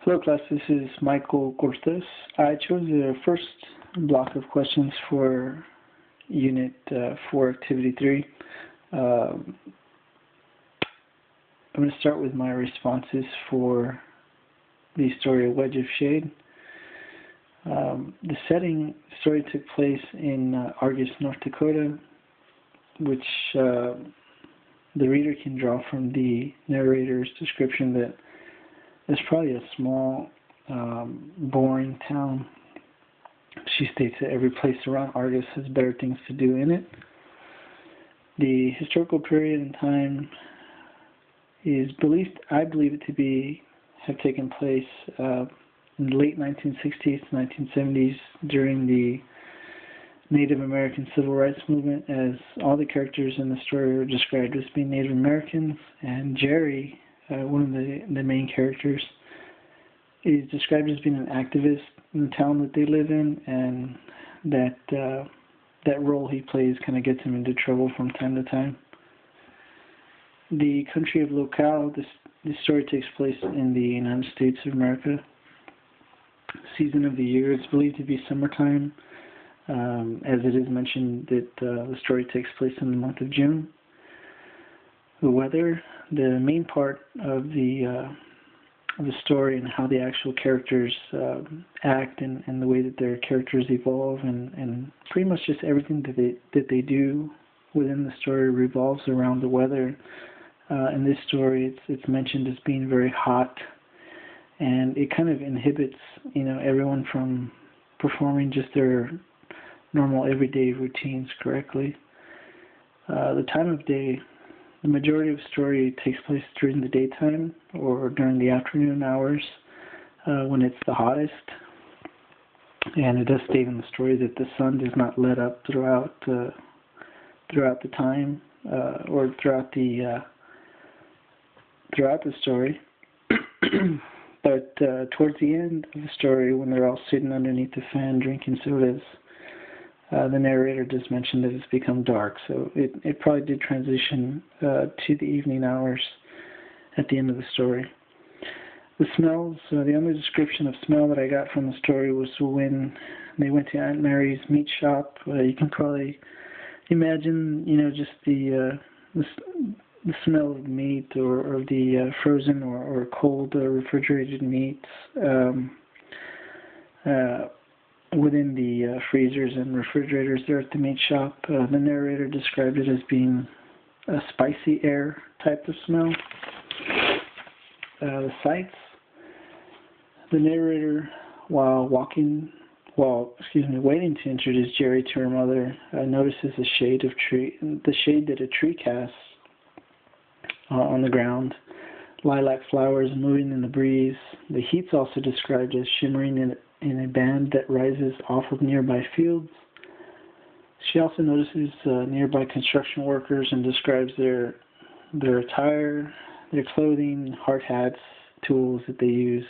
Hello class, this is Michael Cortes. I chose the first block of questions for Unit 4, Activity 3. I'm going to start with my responses for the story of Wedge of Shade. The story took place in Argus, North Dakota, which the reader can draw from the narrator's description that it's probably a small, boring town. She states that every place around Argus has better things to do in it. The historical period in time is I believe it to have taken place in the late 1960s to 1970s during the Native American Civil Rights Movement, as all the characters in the story are described as being Native Americans, and Jerry, one of the main characters, is described as being an activist in the town that they live in, and that role he plays kind of gets him into trouble from time to time. The country of locale, this story takes place in the United States of America. Season of the year, it's believed to be summertime, as it is mentioned that the story takes place in the month of June. The weather, the main part of the story and how the actual characters act and the way that their characters evolve and pretty much just everything that they do within the story revolves around the weather. In this story, it's mentioned as being very hot, and it kind of inhibits everyone from performing just their normal everyday routines correctly. The time of day, the majority of the story takes place during the daytime or during the afternoon hours when it's the hottest. And it does state in the story that the sun does not let up throughout the time or throughout the story. But towards the end of the story, when they're all sitting underneath the fan drinking sodas, the narrator just mentioned that it's become dark, so it probably did transition to the evening hours at the end of the story. The smells, the only description of smell that I got from the story was when they went to Aunt Mary's meat shop. You can probably imagine, just the smell of meat or the frozen or cold refrigerated meats within the freezers and refrigerators there at the meat shop. The narrator described it as being a spicy air type of smell. The sights. The narrator, waiting to introduce Jerry to her mother, notices the shade that a tree casts on the ground. Lilac flowers moving in the breeze. The heat's also described as shimmering in a band that rises off of nearby fields. She also notices nearby construction workers and describes their attire, their clothing, hard hats, tools that they use.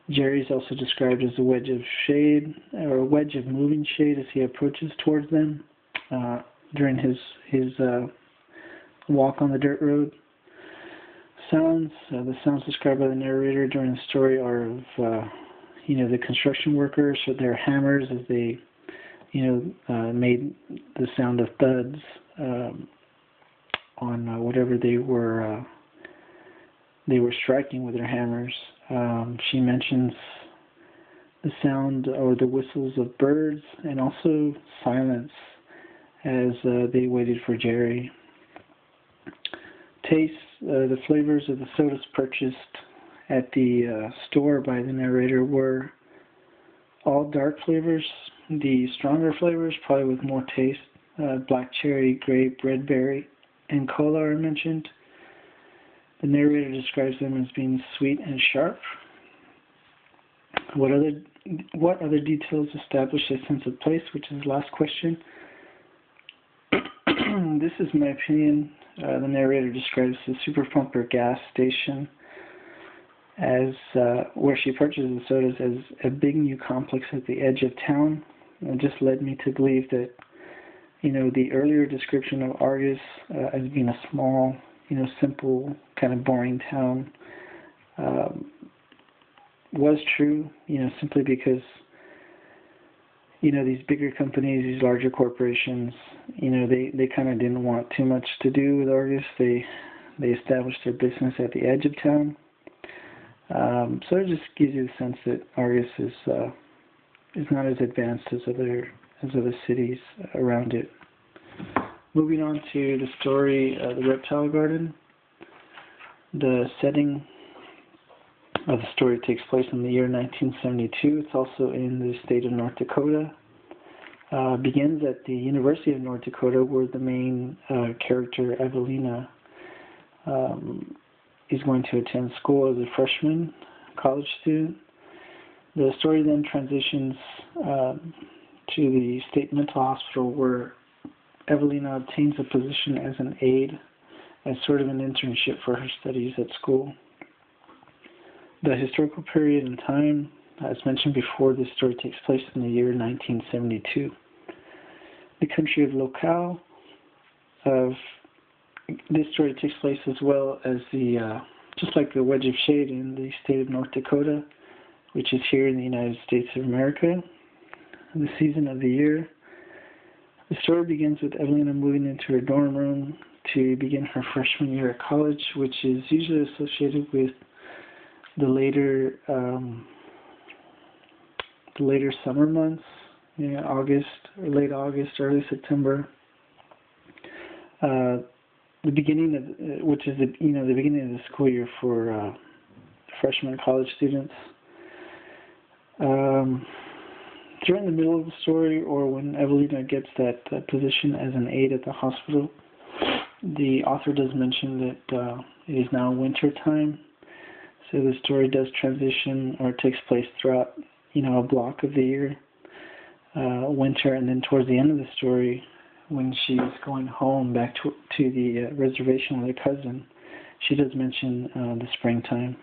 Jerry's also described as a wedge of shade, or a wedge of moving shade as he approaches towards them during his walk on the dirt road. Sounds, the sounds described by the narrator during the story are of the construction workers with their hammers as they made the sound of thuds on whatever they were striking with their hammers. She mentions the sound or the whistles of birds and also silence as they waited for Jerry. Taste, the flavors of the sodas purchased at the store by the narrator were all dark flavors. The stronger flavors, probably with more taste, black cherry, grape, red berry, and cola are mentioned. The narrator describes them as being sweet and sharp. What other details establish a sense of place, which is the last question. This is my opinion. The narrator describes the Super Pumper gas station as where she purchases the sodas as a big new complex at the edge of town. It just led me to believe that, the earlier description of Argus as being a small, simple, kind of boring town was true, simply because, these bigger companies, these larger corporations, they kind of didn't want too much to do with Argus. They established their business at the edge of town. So it just gives you the sense that Argus is not as advanced as other cities around it. Moving on to the story, the Reptile Garden. The setting of the story takes place in the year 1972. It's also in the state of North Dakota. Begins at the University of North Dakota, where the main character, Evelina, is going to attend school as a freshman college student. The story then transitions to the state mental hospital, where Evelina obtains a position as an aide, as sort of an internship for her studies at school. The historical period in time, as mentioned before, this story takes place in the year 1972. The country of locale of this story takes place as well as just like the Wedge of Shade in the state of North Dakota, which is here in the United States of America. The season of the year. The story begins with Evelina moving into her dorm room to begin her freshman year at college, which is usually associated with the later summer months, August, or late August, early September. The beginning of which is the beginning of the school year for freshman college students. During the middle of the story, or when Evelina gets that position as an aide at the hospital, the author does mention that it is now winter time. So the story does transition, or takes place throughout, a block of the year, winter, and then towards the end of the story, when she's going home back to the reservation with her cousin, she does mention the springtime.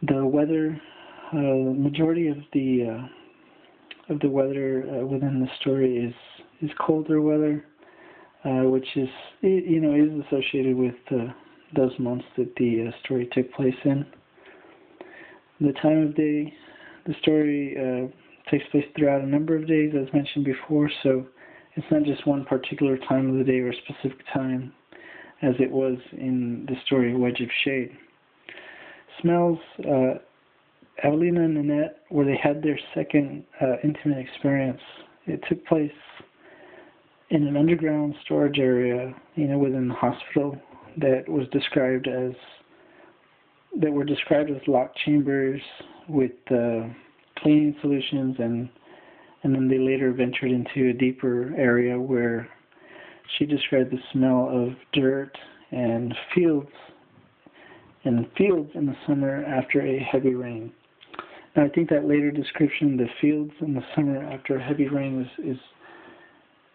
The weather, majority of the weather within the story is colder weather, which is is associated with those months that the story took place in. The time of day, the story takes place throughout a number of days, as mentioned before, so it's not just one particular time of the day or specific time, as it was in the story Wedge of Shade. Smells, Evelina and Nanette, where they had their second intimate experience, it took place in an underground storage area, within the hospital that were described as locked chambers with cleaning solutions, and then they later ventured into a deeper area where she described the smell of dirt and fields in the summer after a heavy rain. Now, I think that later description, the fields in the summer after a heavy rain,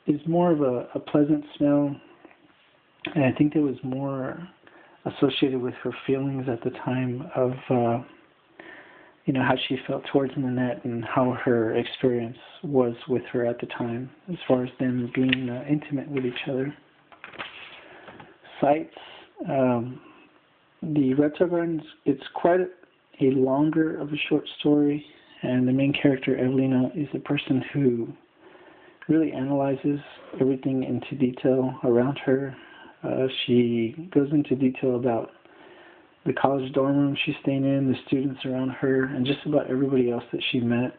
is more of a pleasant smell, and I think it was more associated with her feelings at the time of how she felt towards Nanette and how her experience was with her at the time, as far as them being intimate with each other. Sights. The Reptile Garden, it's quite a longer of a short story, and the main character, Evelina, is a person who really analyzes everything into detail around her. She goes into detail about the college dorm room she's staying in, the students around her, and just about everybody else that she met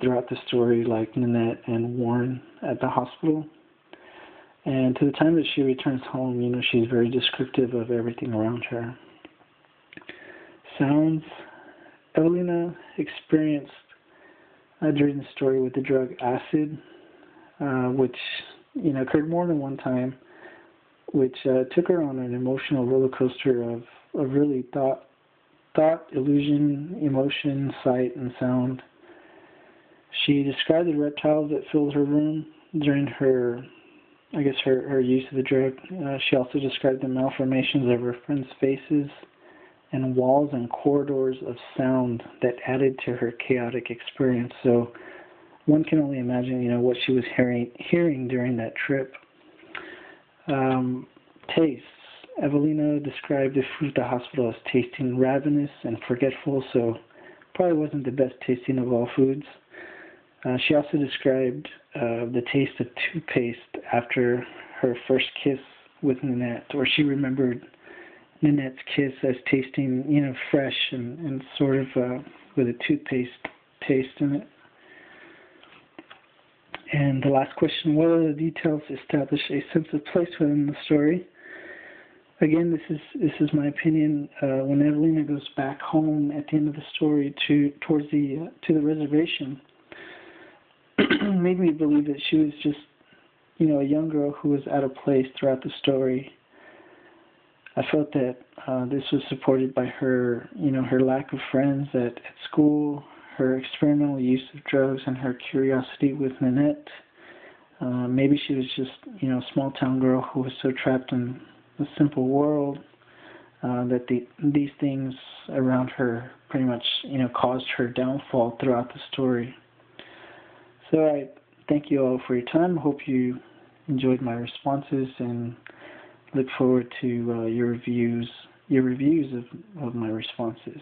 throughout the story, like Nanette and Warren at the hospital. And to the time that she returns home, she's very descriptive of everything around her. Sounds. Evelina experienced during the story with the drug acid, which occurred more than one time, which took her on an emotional roller coaster of really thought, illusion, emotion, sight, and sound. She described the reptiles that filled her room during her use of the drug. She also described the malformations of her friends' faces and walls and corridors of sound that added to her chaotic experience. So one can only imagine, what she was hearing during that trip. Tastes. Evelina described the food at the hospital as tasting ravenous and forgetful, so probably wasn't the best tasting of all foods. She also described the taste of toothpaste after her first kiss with Nanette, or she remembered Nanette's kiss as tasting, fresh and sort of with a toothpaste taste in it. And the last question, what are the details establish a sense of place within the story? Again, this is my opinion. When Evelina goes back home at the end of the story to the reservation, made me believe that she was just, a young girl who was out of place throughout the story. I felt that this was supported by her, her lack of friends at school, her experimental use of drugs, and her curiosity with Nanette. Maybe she was just, a small-town girl who was so trapped in the simple world that these things around her pretty much, caused her downfall throughout the story. So I thank you all for your time. Hope you enjoyed my responses and look forward to your reviews of my responses.